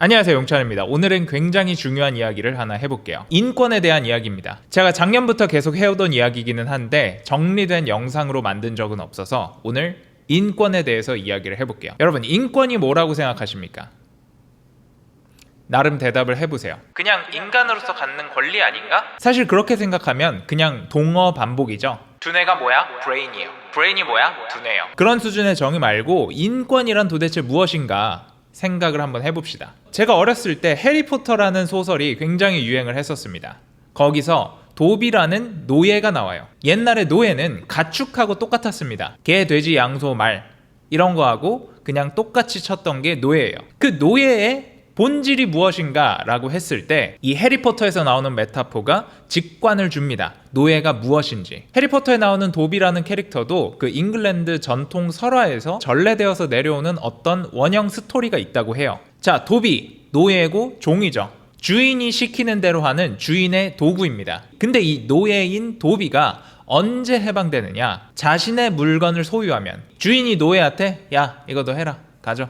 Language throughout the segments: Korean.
안녕하세요, 용찬입니다. 오늘은 굉장히 중요한 이야기를 하나 해볼게요. 인권에 대한 이야기입니다. 제가 작년부터 계속 해오던 이야기이기는 한데 정리된 영상으로 만든 적은 없어서 오늘 인권에 대해서 이야기를 해볼게요. 여러분, 인권이 뭐라고 생각하십니까? 나름 대답을 해보세요. 그냥 인간으로서 갖는 권리 아닌가? 사실 그렇게 생각하면 그냥 동어 반복이죠. 두뇌가 뭐야? 브레인이에요. 브레인이 뭐야? 두뇌예요. 그런 수준의 정의 말고 인권이란 도대체 무엇인가 생각을 한번 해봅시다. 제가 어렸을 때 해리포터라는 소설이 굉장히 유행을 했었습니다. 거기서 도비라는 노예가 나와요. 옛날에 노예는 가축하고 똑같았습니다. 개, 돼지, 양소, 말 이런 거하고 그냥 똑같이 쳤던 게 노예예요. 그 노예의 본질이 무엇인가 라고 했을 때 이 해리포터에서 나오는 메타포가 직관을 줍니다. 노예가 무엇인지. 해리포터에 나오는 도비라는 캐릭터도 그 잉글랜드 전통 설화에서 전래되어서 내려오는 어떤 원형 스토리가 있다고 해요. 자, 도비, 노예고 종이죠. 주인이 시키는 대로 하는 주인의 도구입니다. 근데 이 노예인 도비가 언제 해방되느냐? 자신의 물건을 소유하면 주인이 노예한테 야, 이거 너 해라, 가져,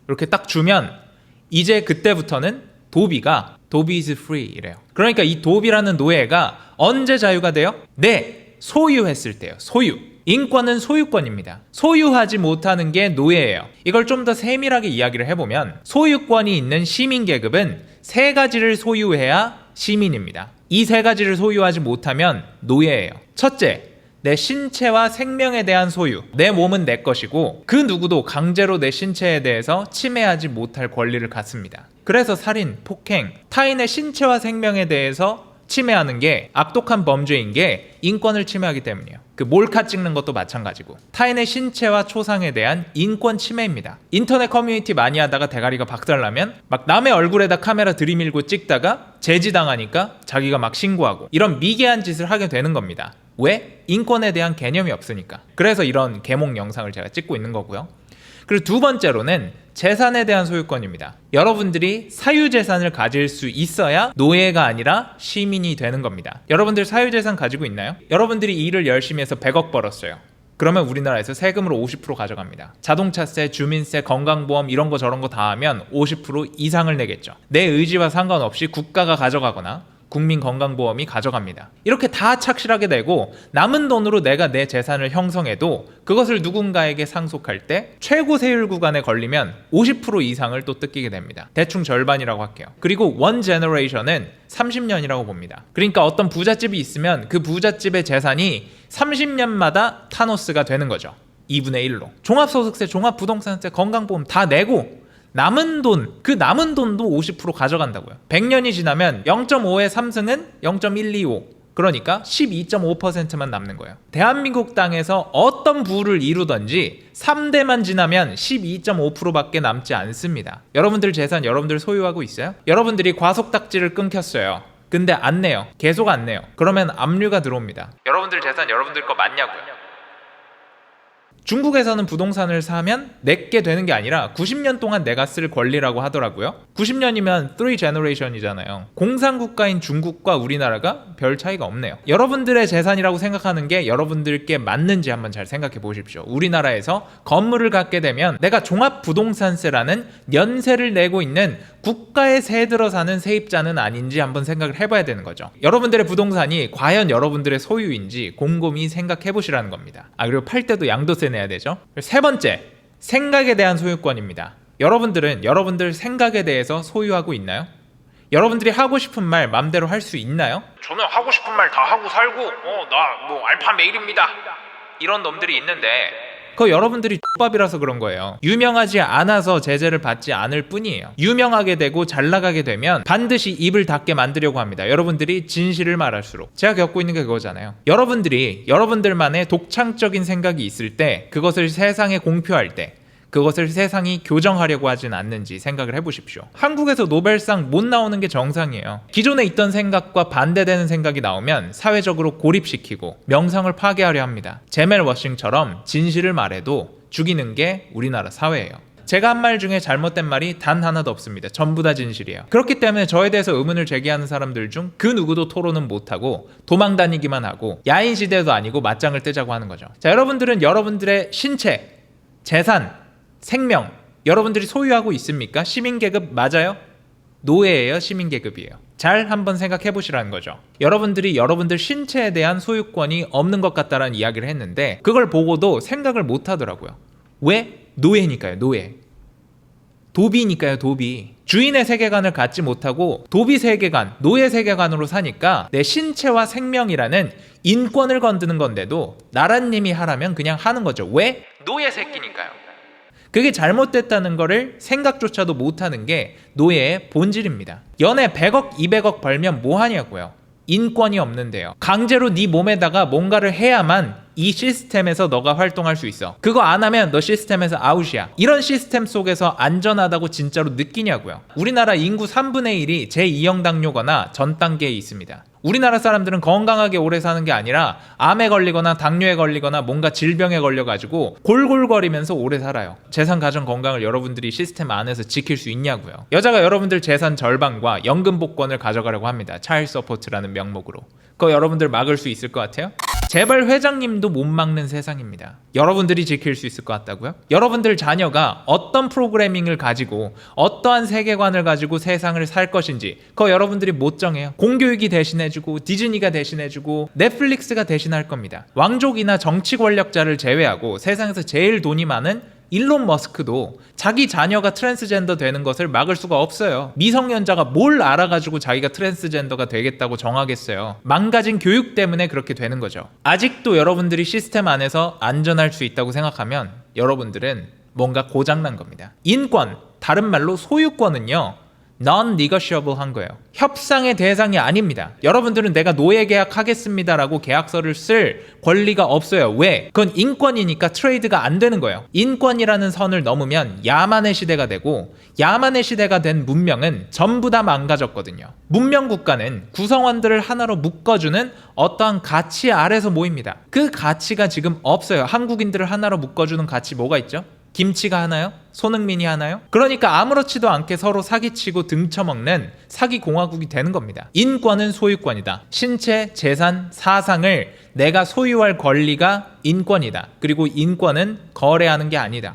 이렇게 딱 주면 이제 그때부터는 도비 is free 이래요. 그러니까 이 도비라는 노예가 언제 자유가 돼요? 네, 소유했을 때요. 소유. 인권은 소유권입니다. 소유하지 못하는 게 노예예요. 이걸 좀 더 세밀하게 이야기를 해보면 소유권이 있는 시민계급은 세 가지를 소유해야 시민입니다. 이 세 가지를 소유하지 못하면 노예예요. 첫째, 내 신체와 생명에 대한 소유. 내 몸은 내 것이고 그 누구도 강제로 내 신체에 대해서 침해하지 못할 권리를 갖습니다. 그래서 살인, 폭행, 타인의 신체와 생명에 대해서 침해하는 게 악독한 범죄인 게 인권을 침해하기 때문이에요. 그 몰카 찍는 것도 마찬가지고 타인의 신체와 초상에 대한 인권 침해입니다. 인터넷 커뮤니티 많이 하다가 대가리가 박살나면 막 남의 얼굴에다 카메라 들이밀고 찍다가 제지당하니까 자기가 막 신고하고 이런 미개한 짓을 하게 되는 겁니다. 왜? 인권에 대한 개념이 없으니까. 그래서 이런 계몽 영상을 제가 찍고 있는 거고요. 그리고 두 번째로는 재산에 대한 소유권입니다. 여러분들이 사유재산을 가질 수 있어야 노예가 아니라 시민이 되는 겁니다. 여러분들 사유재산 가지고 있나요? 여러분들이 일을 열심히 해서 100억 벌었어요. 그러면 우리나라에서 세금으로 50% 가져갑니다. 자동차세, 주민세, 건강보험 이런 거 저런 거 다 하면 50% 이상을 내겠죠. 내 의지와 상관없이 국가가 가져가거나 국민건강보험이 가져갑니다. 이렇게 다 착실하게 내고 남은 돈으로 내가 내 재산을 형성해도 그것을 누군가에게 상속할 때 최고 세율 구간에 걸리면 50% 이상을 또 뜯기게 됩니다. 대충 절반이라고 할게요. 그리고 원 제너레이션은 30년이라고 봅니다. 그러니까 어떤 부잣집이 있으면 그 부잣집의 재산이 30년마다 타노스가 되는 거죠. 2분의 1로. 종합소득세, 종합부동산세, 건강보험 다 내고 남은 돈, 그 남은 돈도 50% 가져간다고요. 100년이 지나면 0.5의 3승은 0.125. 그러니까 12.5%만 남는 거예요. 대한민국 땅에서 어떤 부를 이루든지 3대만 지나면 12.5%밖에 남지 않습니다. 여러분들 재산 여러분들 소유하고 있어요? 여러분들이 과속딱지를 끊겼어요. 근데 안 내요. 계속 안 내요. 그러면 압류가 들어옵니다. 여러분들 재산 여러분들 거 맞냐고요? 중국에서는 부동산을 사면 내게 되는 게 아니라 90년 동안 내가 쓸 권리라고 하더라고요. 90년이면 3 generation이잖아요. 공산국가인 중국과 우리나라가 별 차이가 없네요. 여러분들의 재산이라고 생각하는 게 여러분들께 맞는지 한번 잘 생각해 보십시오. 우리나라에서 건물을 갖게 되면 내가 종합부동산세라는 연세를 내고 있는 국가의 세 들어 사는 세입자는 아닌지 한번 생각을 해봐야 되는 거죠. 여러분들의 부동산이 과연 여러분들의 소유인지 곰곰이 생각해 보시라는 겁니다. 그리고 팔 때도 양도세 내야 되죠. 세 번째, 생각에 대한 소유권입니다. 여러분들은 여러분들 생각에 대해서 소유하고 있나요? 여러분들이 하고 싶은 말 맘대로 할 수 있나요? 저는 하고 싶은 말 다 하고 살고 나 뭐 알파 메일입니다 이런 놈들이 있는데 그거 여러분들이 X밥이라서 그런 거예요. 유명하지 않아서 제재를 받지 않을 뿐이에요. 유명하게 되고 잘 나가게 되면 반드시 입을 닫게 만들려고 합니다. 여러분들이 진실을 말할수록. 제가 겪고 있는 게 그거잖아요. 여러분들이 여러분들만의 독창적인 생각이 있을 때 그것을 세상에 공표할 때 그것을 세상이 교정하려고 하진 않는지 생각을 해보십시오. 한국에서 노벨상 못 나오는 게 정상이에요. 기존에 있던 생각과 반대되는 생각이 나오면 사회적으로 고립시키고 명성을 파괴하려 합니다. 제멜 워싱처럼 진실을 말해도 죽이는 게 우리나라 사회예요. 제가 한 말 중에 잘못된 말이 단 하나도 없습니다. 전부 다 진실이에요. 그렇기 때문에 저에 대해서 의문을 제기하는 사람들 중 그 누구도 토론은 못하고 도망 다니기만 하고 야인 시대도 아니고 맞짱을 뜨자고 하는 거죠. 자, 여러분들은 여러분들의 신체, 재산, 생명 여러분들이 소유하고 있습니까? 시민계급 맞아요? 노예예요, 시민계급이에요? 잘 한번 생각해 보시라는 거죠. 여러분들이 여러분들 신체에 대한 소유권이 없는 것 같다라는 이야기를 했는데 그걸 보고도 생각을 못 하더라고요. 왜? 노예니까요, 노예. 도비니까요, 도비. 주인의 세계관을 갖지 못하고 도비 세계관, 노예 세계관으로 사니까 내 신체와 생명이라는 인권을 건드는 건데도 나라님이 하라면 그냥 하는 거죠. 왜? 노예 새끼니까요. 그게 잘못됐다는 거를 생각조차도 못하는 게 노예의 본질입니다. 연애 100억, 200억 벌면 뭐 하냐고요. 인권이 없는데요. 강제로 네 몸에다가 뭔가를 해야만 이 시스템에서 너가 활동할 수 있어. 그거 안 하면 너 시스템에서 아웃이야. 이런 시스템 속에서 안전하다고 진짜로 느끼냐고요. 우리나라 인구 3분의 1이 제2형 당뇨거나 전 단계에 있습니다. 우리나라 사람들은 건강하게 오래 사는 게 아니라 암에 걸리거나 당뇨에 걸리거나 뭔가 질병에 걸려가지고 골골거리면서 오래 살아요. 재산, 가정, 건강을 여러분들이 시스템 안에서 지킬 수 있냐고요. 여자가 여러분들 재산 절반과 연금 복권을 가져가려고 합니다. 차일드 서포트라는 명목으로. 그거 여러분들 막을 수 있을 것 같아요? 재벌 회장님도 못 막는 세상입니다. 여러분들이 지킬 수 있을 것 같다고요? 여러분들 자녀가 어떤 프로그래밍을 가지고 어떠한 세계관을 가지고 세상을 살 것인지 그거 여러분들이 못 정해요. 공교육이 대신해주고 디즈니가 대신해주고 넷플릭스가 대신할 겁니다. 왕족이나 정치 권력자를 제외하고 세상에서 제일 돈이 많은 일론 머스크도 자기 자녀가 트랜스젠더 되는 것을 막을 수가 없어요. 미성년자가 뭘 알아가지고 자기가 트랜스젠더가 되겠다고 정하겠어요. 망가진 교육 때문에 그렇게 되는 거죠. 아직도 여러분들이 시스템 안에서 안전할 수 있다고 생각하면 여러분들은 뭔가 고장난 겁니다. 인권, 다른 말로 소유권은요, non-negotiable 한 거예요. 협상의 대상이 아닙니다. 여러분들은 내가 노예 계약하겠습니다라고 계약서를 쓸 권리가 없어요. 왜? 그건 인권이니까 트레이드가 안 되는 거예요. 인권이라는 선을 넘으면 야만의 시대가 되고 야만의 시대가 된 문명은 전부 다 망가졌거든요. 문명 국가는 구성원들을 하나로 묶어주는 어떠한 가치 아래서 모입니다. 그 가치가 지금 없어요. 한국인들을 하나로 묶어주는 가치 뭐가 있죠? 김치가 하나요? 손흥민이 하나요? 그러니까 아무렇지도 않게 서로 사기치고 등쳐먹는 사기공화국이 되는 겁니다. 인권은 소유권이다. 신체, 재산, 사상을 내가 소유할 권리가 인권이다. 그리고 인권은 거래하는 게 아니다.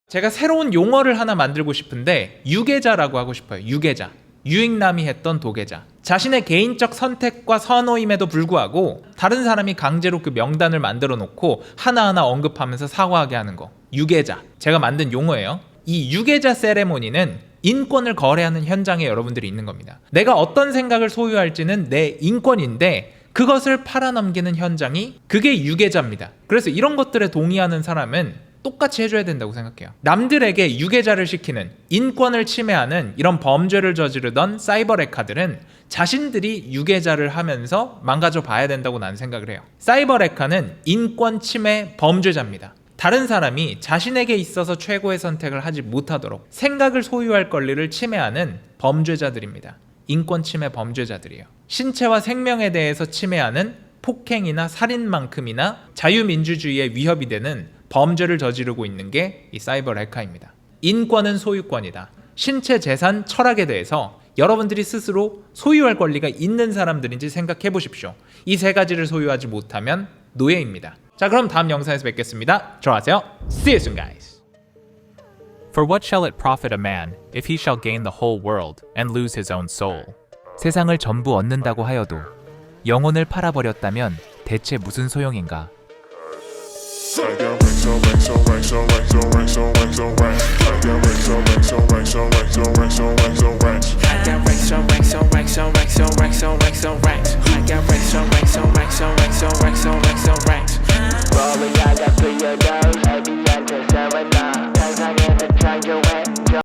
제가 새로운 용어를 하나 만들고 싶은데 유계자라고 하고 싶어요. 유계자. 유익남이 했던 도계자. 자신의 개인적 선택과 선호임에도 불구하고 다른 사람이 강제로 그 명단을 만들어 놓고 하나하나 언급하면서 사과하게 하는 거. 유계자. 제가 만든 용어예요. 이 유계자 세레모니는 인권을 거래하는 현장에 여러분들이 있는 겁니다. 내가 어떤 생각을 소유할지는 내 인권인데 그것을 팔아넘기는 현장이 그게 유계자입니다. 그래서 이런 것들에 동의하는 사람은 똑같이 해줘야 된다고 생각해요. 남들에게 유계자를 시키는, 인권을 침해하는 이런 범죄를 저지르던 사이버 레카들은 자신들이 유계자를 하면서 망가져 봐야 된다고 나는 생각을 해요. 사이버 레카는 인권 침해 범죄자입니다. 다른 사람이 자신에게 있어서 최고의 선택을 하지 못하도록 생각을 소유할 권리를 침해하는 범죄자들입니다. 인권 침해 범죄자들이에요. 신체와 생명에 대해서 침해하는 폭행이나 살인만큼이나 자유민주주의에 위협이 되는 범죄를 저지르고 있는 게 이 사이버 레카입니다. 인권은 소유권이다. 신체, 재산, 철학에 대해서 여러분들이 스스로 소유할 권리가 있는 사람들인지 생각해 보십시오. 이 세 가지를 소유하지 못하면 노예입니다. 자, 그럼 다음 영상에서 뵙겠습니다. 들어가세요. See you soon, guys. For what shall it profit a man if he shall gain the whole world and lose his own soul? 세상을 전부 얻는다고 하여도 영혼을 팔아버렸다면 대체 무슨 소용인가? I got racks on racks on racks on racks on racks on racks on racks. I got racks on racks on racks on racks on racks on racks on racks. I got racks on racks on racks on racks on racks on racks on racks. I got racks on racks on racks on racks on racks on racks on racks. Rolling, I got $3